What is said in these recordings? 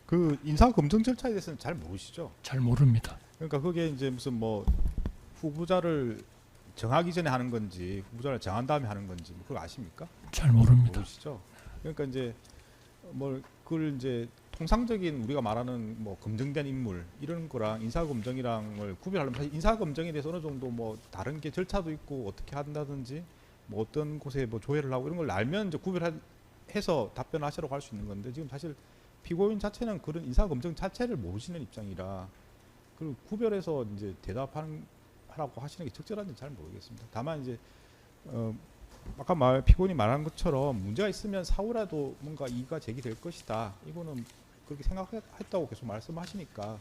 그 인사 검증 절차에 대해서는 잘 모르시죠? 잘 모릅니다. 그러니까 그게 이제 무슨 뭐 후보자를 정하기 전에 하는 건지 후보자를 정한 다음에 하는 건지 뭐 그거 아십니까? 잘 모릅니다. 모르시죠? 그러니까 이제 뭐 그걸 이제 통상적인 우리가 말하는 뭐 검증된 인물 이런 거랑 인사 검증이랑을 구별하려면 사실 인사 검증에 대해서 어느 정도 뭐 다른 게 절차도 있고 어떻게 한다든지 뭐 어떤 곳에 뭐 조회를 하고 이런 걸 알면 이제 구별해서 답변하시라고 할 수 있는 건데 지금 사실 피고인 자체는 그런 인사 검증 자체를 모르시는 입장이라 그리고 구별해서 이제 하라고 하시는 게 적절한지 잘 모르겠습니다. 다만 이제 아까 피고인이 말한 것처럼 문제가 있으면 사후라도 뭔가 이의가 제기될 것이다. 이거는 그렇게 생각했다고 계속 말씀하시니까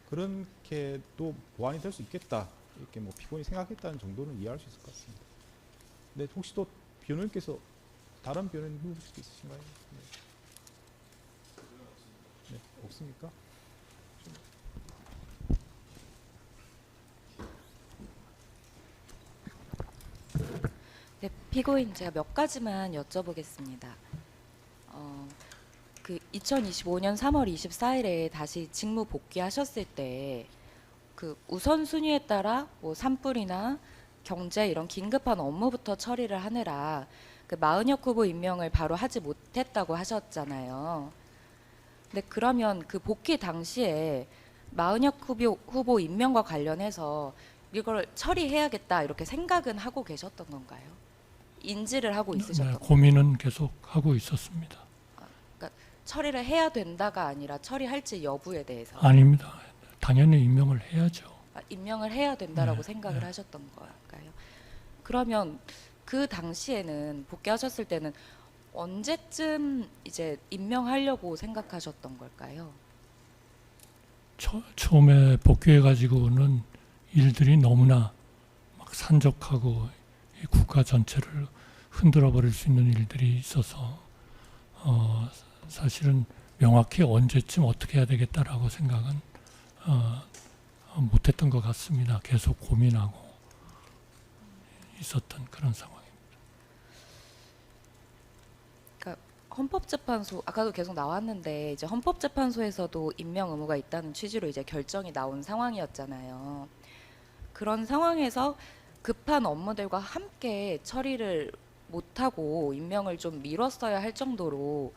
그렇게도 보완이 될 수 있겠다. 이렇게 뭐 피고인이 생각했다는 정도는 이해할 수 있을 것 같습니다. 네, 혹시 또 변호인께서 다른 변호인 물으실 게 있으신가요? 네, 없습니까? 네, 피고인 제가 몇 가지만 여쭤보겠습니다. 그 2025년 3월 24일에 다시 직무 복귀하셨을 때 그 우선순위에 따라 뭐 산불이나 경제 이런 긴급한 업무부터 처리를 하느라 그 마은혁 후보 임명을 바로 하지 못했다고 하셨잖아요. 근데 그러면 그 복귀 당시에 마은혁 후보 임명과 관련해서 이걸 처리해야겠다 이렇게 생각은 하고 계셨던 건가요? 인지를 하고 있으셨던 건가요? 고민은 계속 하고 있었습니다. 그러니까 처리를 해야 된다가 아니라 처리할지 여부에 대해서 아닙니다. 당연히 임명을 해야죠. 임명을 해야 된다라고 네, 생각을 네. 하셨던 걸까요? 그러면 그 당시에는 복귀하셨을 때는 언제쯤 이제 임명하려고 생각하셨던 걸까요? 처음에 복귀해가지고는 일들이 너무나 막 산적하고 이 국가 전체를 흔들어 버릴 수 있는 일들이 있어서 사실은 명확히 언제쯤 어떻게 해야 되겠다라고 생각은 못했던 것 같습니다. 계속 고민하고 있었던 그런 상황입니다. 그러니까 헌법재판소 아까도 계속 나왔는데 이제 헌법재판소에서도 임명 의무가 있다는 취지로 이제 결정이 나온 상황이었잖아요. 그런 상황에서 급한 업무들과 함께 처리를 못하고 임명을 좀 미뤘어야 할 정도로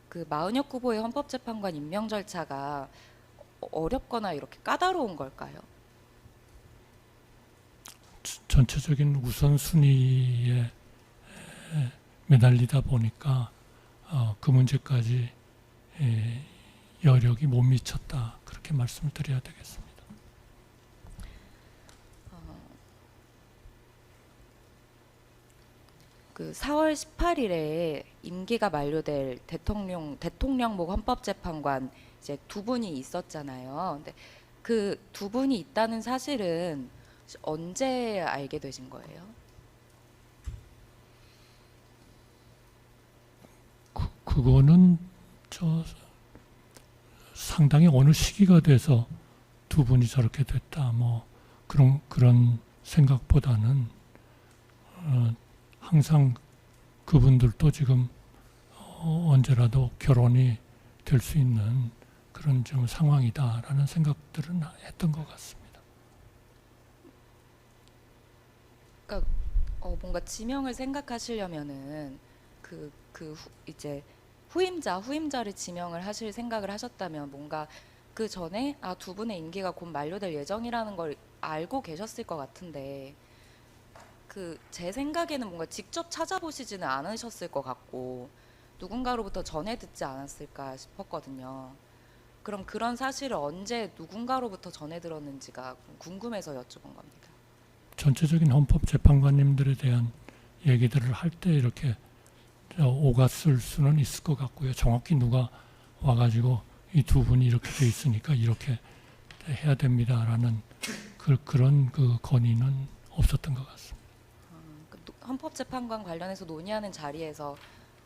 그 마은혁 후보의 헌법재판관 임명 절차가 어렵거나 이렇게 까다로운 걸까요? 전체적인 우선순위에 매달리다 보니까 그 문제까지 여력이 못 미쳤다 그렇게 말씀을 드려야 되겠습니다. 그 4월 18일에 임기가 만료될 대통령목 헌법재판관 이제 두 분이 있었잖아요. 근데 그 두 분이 있다는 사실은 언제 알게 되신 거예요? 그거는 상당히 어느 시기가 돼서 두 분이 저렇게 됐다 뭐 그런 생각보다는 항상 그분들도 지금 언제라도 결혼이 될 수 있는 그런 좀 상황이다라는 생각들은 했던 것 같습니다. 그러니까 뭔가 지명을 생각하시려면은 이제 후임자를 지명을 하실 생각을 하셨다면 뭔가 그 전에 두 분의 임기가 곧 만료될 예정이라는 걸 알고 계셨을 것 같은데 제 생각에는 뭔가 직접 찾아보시지는 않으셨을 것 같고 누군가로부터 전해 듣지 않았을까 싶었거든요. 그럼 그런 사실을 언제 누군가로부터 전해 들었는지가 궁금해서 여쭤본 겁니다. 전체적인 헌법재판관님들에 대한 얘기들을 할 때 이렇게 오갔을 수는 있을 것 같고요. 정확히 누가 와가지고 이 두 분이 이렇게 돼 있으니까 이렇게 해야 됩니다라는 그런 건의는 없었던 것 같습니다. 헌법재판관 관련해서 논의하는 자리에서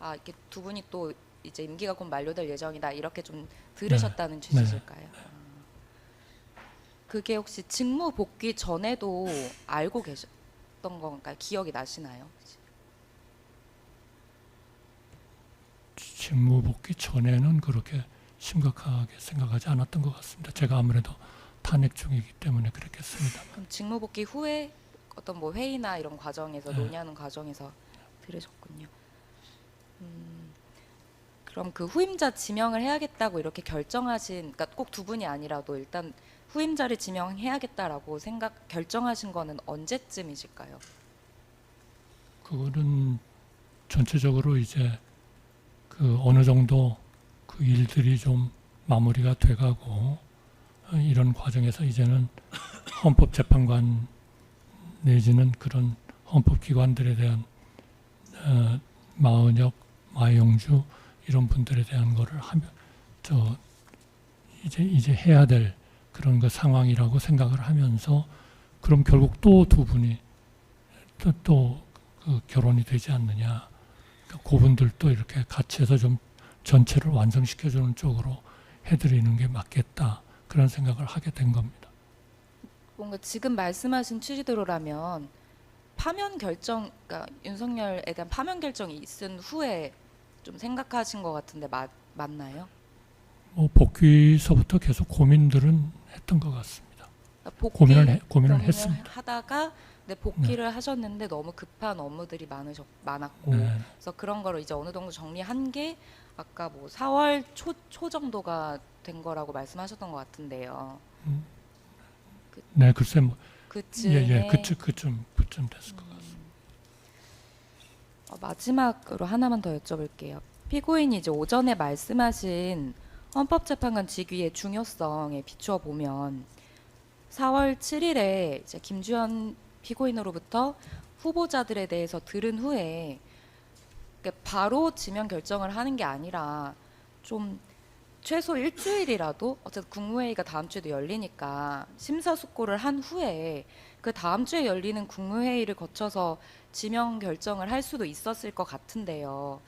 이렇게 두 분이 또 이제 임기가 곧 만료될 예정이다 이렇게 좀 들으셨다는 취지실까요? 그게 혹시 직무 복귀 전에도 알고 계셨던 건가요? 기억이 나시나요? 직무 복귀 전에는 그렇게 심각하게 생각하지 않았던 것 같습니다. 제가 아무래도 탄핵 중이기 때문에 그랬겠습니다. 그럼 직무복귀 후에 어떤 뭐 회의나 이런 과정에서 네. 논의하는 과정에서 들으셨군요. 그럼 그 후임자 지명을 해야겠다고 이렇게 결정하신, 그러니까 꼭 두 분이 아니라도 일단 후임자를 지명해야겠다라고 결정하신 거는 언제쯤이실까요? 그거는 전체적으로 이제 그 어느 정도 그 일들이 좀 마무리가 돼가고 이런 과정에서 이제는 헌법재판관 내지는 그런 헌법기관들에 대한 마은혁, 마영주 이런 분들에 대한 거를 하면 이제 해야 될 그런 그 상황이라고 생각을 하면서 그럼 결국 또 두 분이 또 그 결혼이 되지 않느냐. 그러니까 그분들도 이렇게 같이 해서 좀 전체를 완성시켜주는 쪽으로 해드리는 게 맞겠다. 그런 생각을 하게 된 겁니다. 뭔가 지금 말씀하신 취지대로라면 파면 결정, 그러니까 윤석열에 대한 파면 결정이 있은 후에 좀 생각하신 것 같은데 맞나요? 뭐 복귀서부터 계속 고민들은 했던 것 같습니다. 그러니까 고민을 했습니다. 하다가 복귀를 하셨는데 너무 급한 업무들이 많았고 네. 그래서 그런 거를 이제 어느 정도 정리한 게 아까 뭐 4월 초 정도가 된 거라고 말씀하셨던 것 같은데요. 네, 글쎄 뭐 그쯤에 그쯤 됐을 것 같습니다. 마지막으로 하나만 더 여쭤볼게요. 피고인이 이제 오전에 말씀하신 헌법재판관 직위의 중요성에 비추어 보면 4월 7일에 이제 김주현 피고인으로부터 후보자들에 대해서 들은 후에 그러니까 바로 지명 결정을 하는 게 아니라 좀 최소 일주일이라도 어쨌든 국무회의가 다음 주에도 열리니까 심사숙고를 한 후에 그 다음 주에 열리는 국무회의를 거쳐서 지명 결정을 할 수도 있었을 것 같은데요.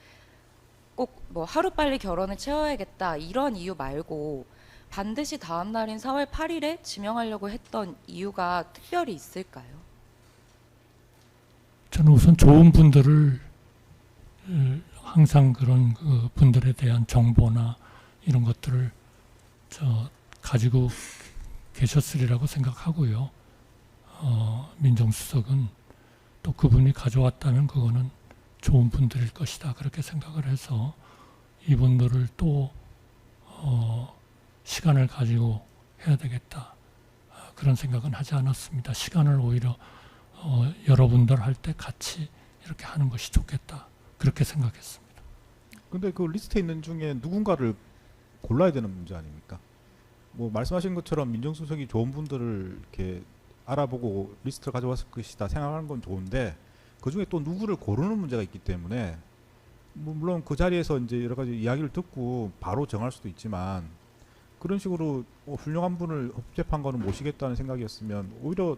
꼭 뭐 하루빨리 결혼을 채워야겠다 이런 이유 말고 반드시 다음 날인 4월 8일에 지명하려고 했던 이유가 특별히 있을까요? 저는 우선 좋은 분들을 항상 그런 그 분들에 대한 정보나 이런 것들을 가지고 계셨으리라고 생각하고요. 민정수석은 또 그분이 가져왔다면 그거는 좋은 분들일 것이다. 그렇게 생각을 해서 이분들을 또 시간을 가지고 해야 되겠다. 그런 생각은 하지 않았습니다. 시간을 오히려 여러분들 할 때 같이 이렇게 하는 것이 좋겠다. 그렇게 생각했습니다. 근데 그 리스트에 있는 중에 누군가를 골라야 되는 문제 아닙니까? 뭐 말씀하신 것처럼 민정수석이 좋은 분들을 이렇게 알아보고 리스트를 가져왔을 것이다 생각하는 건 좋은데 그 중에 또 누구를 고르는 문제가 있기 때문에 물론 그 자리에서 이제 여러 가지 이야기를 듣고 바로 정할 수도 있지만 그런 식으로 훌륭한 분을 헌법재판관을 모시겠다는 생각이었으면 오히려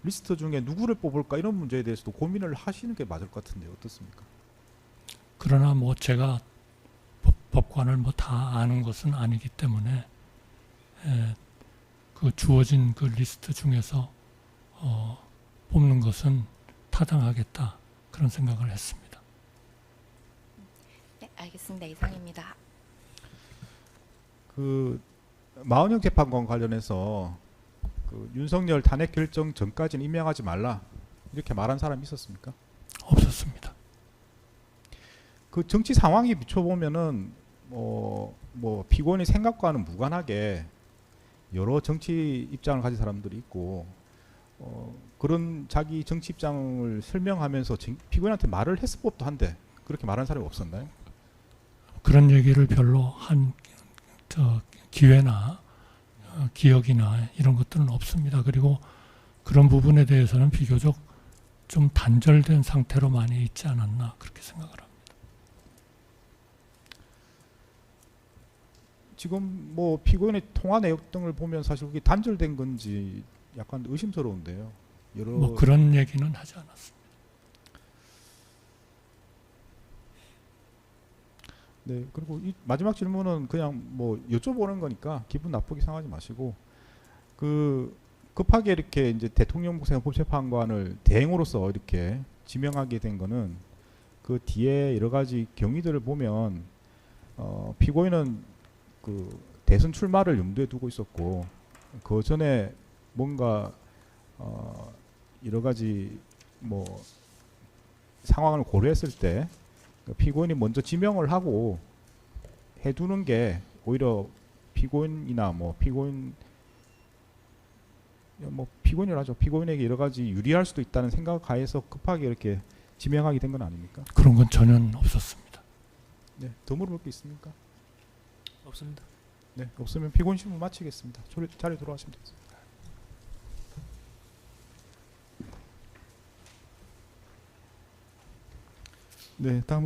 리스트 중에 누구를 뽑을까 이런 문제에 대해서도 고민을 하시는 게 맞을 것 같은데 어떻습니까? 그러나 뭐 제가 법관을 뭐 다 아는 것은 아니기 때문에 그 주어진 그 리스트 중에서 뽑는 것은 타당하겠다 그런 생각을 했습니다. 네, 알겠습니다. 이상입니다. 그 마은영 재판관 관련해서 그 윤석열 탄핵 결정 전까지는 임명하지 말라 이렇게 말한 사람이 있었습니까? 없었습니다. 그 정치 상황에 비춰보면은 뭐 피고인의 생각과는 무관하게 여러 정치 입장을 가진 사람들이 있고 그런 자기 정치 입장을 설명하면서 피고인한테 말을 했을 법도 한데 그렇게 말한 사람이 없었나요? 그런 얘기를 별로 한 기회나 기억이나 이런 것들은 없습니다. 그리고 그런 부분에 대해서는 비교적 좀 단절된 상태로 많이 있지 않았나 그렇게 생각을 합니다. 지금 뭐 피고인의 통화 내용 등을 보면 사실 그게 단절된 건지 약간 의심스러운데요. 여러 뭐 그런 얘기는 하지 않았습니다. 네, 그리고 이 마지막 질문은 그냥 뭐 여쭤보는 거니까 기분 나쁘게 상하지 마시고 그 급하게 이렇게 이제 대통령 헌법재판관을 대행으로서 이렇게 지명하게 된 거는 그 뒤에 여러 가지 경위들을 보면 피고인은 그 대선 출마를 염두에 두고 있었고 그 전에 뭔가 여러 가지 뭐 상황을 고려했을 때 피고인이 먼저 지명을 하고 해두는 게 오히려 피고인이나 뭐 피고인이라죠. 피고인에게 여러 가지 유리할 수도 있다는 생각 하에서 급하게 이렇게 지명하게 된 건 아닙니까? 그런 건 전혀 없었습니다. 네, 더 물어볼 게 있습니까? 없습니다. 네, 없으면 피고인 신문 마치겠습니다. 자리 돌아가시면 되겠습니다. 네, 다음.